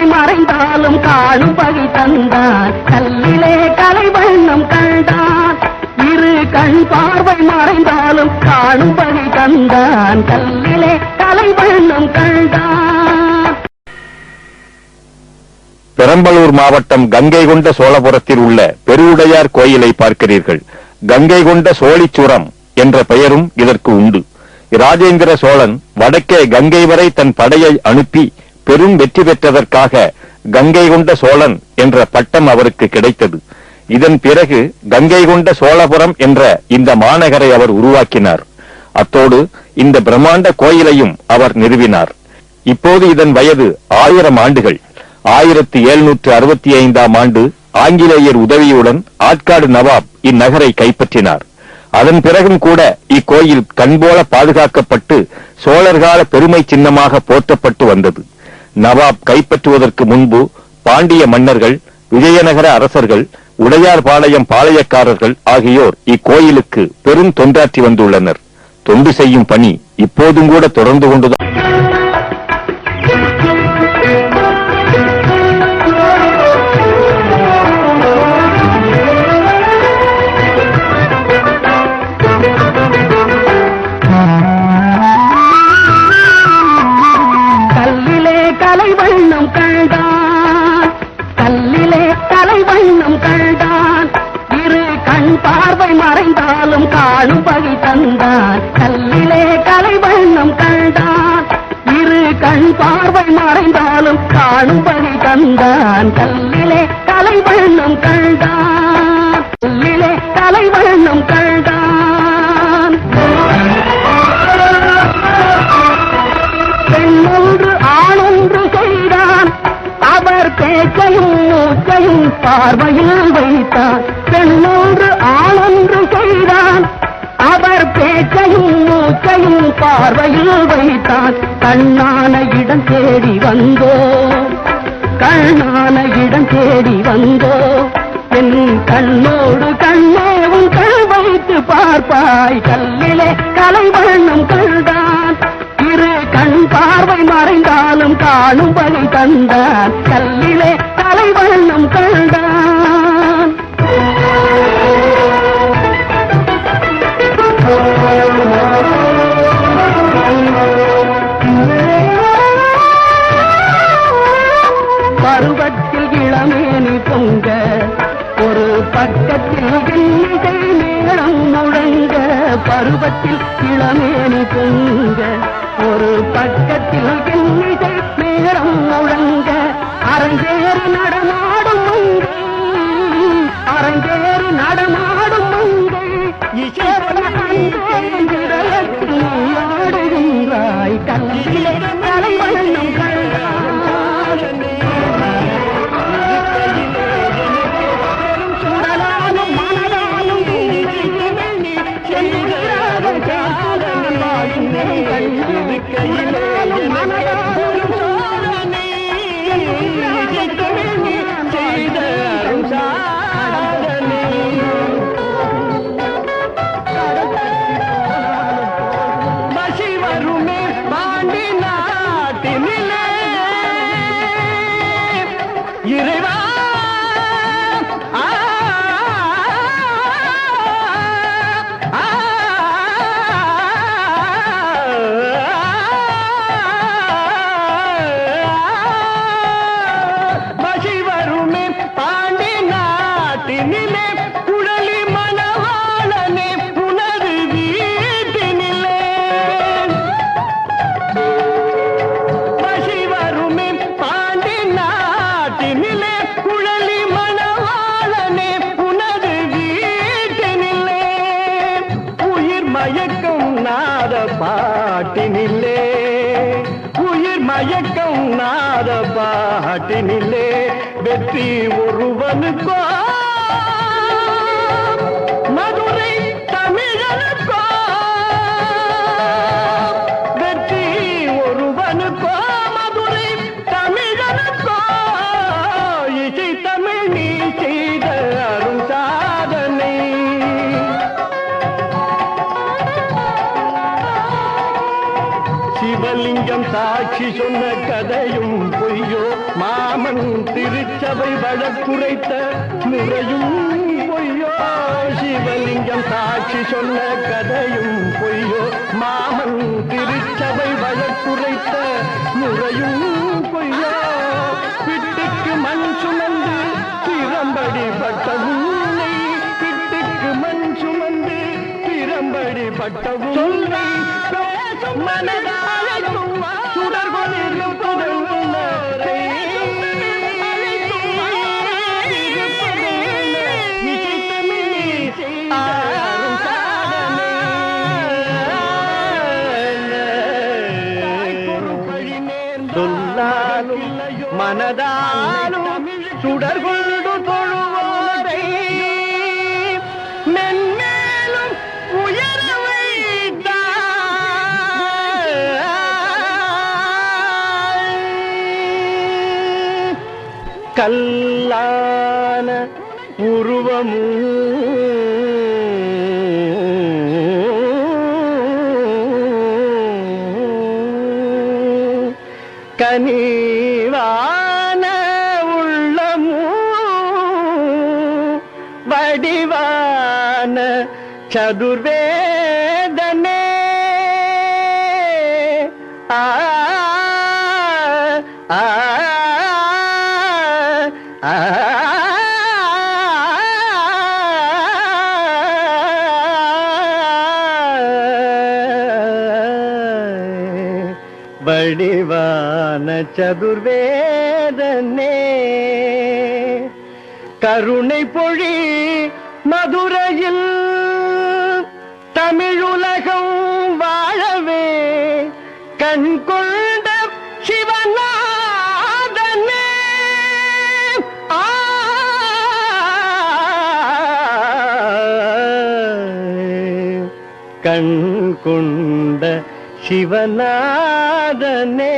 பார்வை மறைந்தாலும் காணும் பகை தந்தான் கல்லிலே கலை வண்ணம் கண்டான் இரு கண் பார்வை மறைந்தாலும் காணும் பகை தந்தான் கல்லிலே கலை வண்ணம் கண்டான். பெரம்பலூர் மாவட்டம் கங்கை கொண்ட சோழபுரத்தில் உள்ள பெருவுடையார் கோயிலை பார்க்கிறீர்கள். கங்கை கொண்ட சோழிச்சுரம் என்ற பெயரும் இதற்கு உண்டு. ராஜேந்திர சோழன் வடக்கே கங்கை வரை தன் படையை அனுப்பி பெரும் வெற்றி பெற்றதற்காக கங்கை கொண்ட சோழன் என்ற பட்டம் அவருக்கு கிடைத்தது. இதன் பிறகு கங்கை கொண்ட சோழபுரம் என்ற இந்த மாநகரை அவர் உருவாக்கினார். அத்தோடு இந்த பிரம்மாண்ட கோயிலையும் அவர் நிறுவினார். இப்போது இதன் வயது 1000 ஆண்டுகள். 1765ஆம் ஆண்டு ஆங்கிலேயர் உதவியுடன் ஆற்காடு நவாப் இந்நகரை கைப்பற்றினார். அதன் பிறகும் கூட இக்கோயில் கண்போல பாதுகாக்கப்பட்டு சோழர்கால பெருமை சின்னமாக போற்றப்பட்டு வந்தது. நவாப் கைப்பற்றுவதற்கு முன்பு பாண்டிய மன்னர்கள், விஜயநகர அரசர்கள், உடையார்பாளையம் பாளையக்காரர்கள் ஆகியோர் இக்கோயிலுக்கு பெரும் தொண்டாற்றி வந்துள்ளனர். தொண்டு செய்யும் பணி இப்போதும் கூட தொடர்ந்து கொண்டுதான். பார்வை மறைந்தாலும் காணும் பகை தந்தான் கல்லிலே கலை வண்ணம் கண்டான் இரு கண் பார்வை மறைந்தாலும் காணும் பகை தந்தான் கல்லிலே கலை வண்ணம் கண்டான் கல்லிலே கலை வண்ணம் கண்டான். பெண்ணொன்று ஆணொன்று செய்தான் அவர் பேச்சையும் மூச்சையும் பார்வையில் வைத்தார். பெண்ணொன்று ஆணொன்று செய்தான் அவர் பேச்சையும் மூச்சையும் பார்வையில் வைத்தான். கண்ணான இடம் தேடி வந்தோ கண்ணான இடம் தேடி வந்தோ என் கண்ணோடு கண்ணேவும் கண் வைத்து பார்ப்பாய் கல்லிலே கலை வண்ணம் கண்டான் இரு கண் பார்வை மறைந்தாலும் காணும் பகை தந்தான் கல்லிலே கலை வண்ணம் கண்டான். பருவத்தில் இளமேனி பொங்க ஒரு பக்கத்தில் இன்னிசை மேளம் முழங்க பருவத்தில் இளமேனி பொங்க ஒரு பக்கத்தில் இன்னிசை மேளம் முழங்க அரங்கேறி நடமாடும் மங்கை அரங்கேறி நடமாடும் மங்கை ஆடுகின்றாய் கல்லிலே கலை வண்ணம் கண்டான். சுடலாலும் மனதாலும் பாட்டினிலே உயிர் மயக்கம் நாத பாட்டினிலே வெற்றி ஒருவனுக்கோ மதுரை தமிழனுக்கோ வெற்றி ஒருவனுக்கோ மதுரை தமிழனுக்கோ இசை தமிழ் நீ செய்த அரும் சாதனை சிவலிங்கம் சாட்சி சொன்ன கதையும் பொய்யோ மாமன் திருச்சபை வழக்குரைத்த முறையும் பொய்யோ சிவலிங்கம் சாட்சி சொன்ன கதையும் பொய்யோ மாமன் திருச்சபை வழக்குரைத்த முறையும் பொய்யோ பிட்டுக்கு மண் சுமந்து திறம்படி பட்ட உன்னை பிட்டுக்கு மண் சுமந்து திறம்படி பட்ட உன்னை பேசும் மனதாலும் சுடர்கொளிரும் புதல் உணரை சொல்லாலும் மனதாலும் சுடர்கொண்டு தொழுவோரை மென்மேலும் உயர கல்லான உருவமும் கனிவான உள்ளமும் வடிவான சதுர்வேதனே ஆ ஆ வடிவான சதுர்வேதனே கருணை பொழி மதுரையில் தமிழுலகம் வாழவே கண் கொண்ட சிவநாதனே கண் கொண்ட சிவநாதனே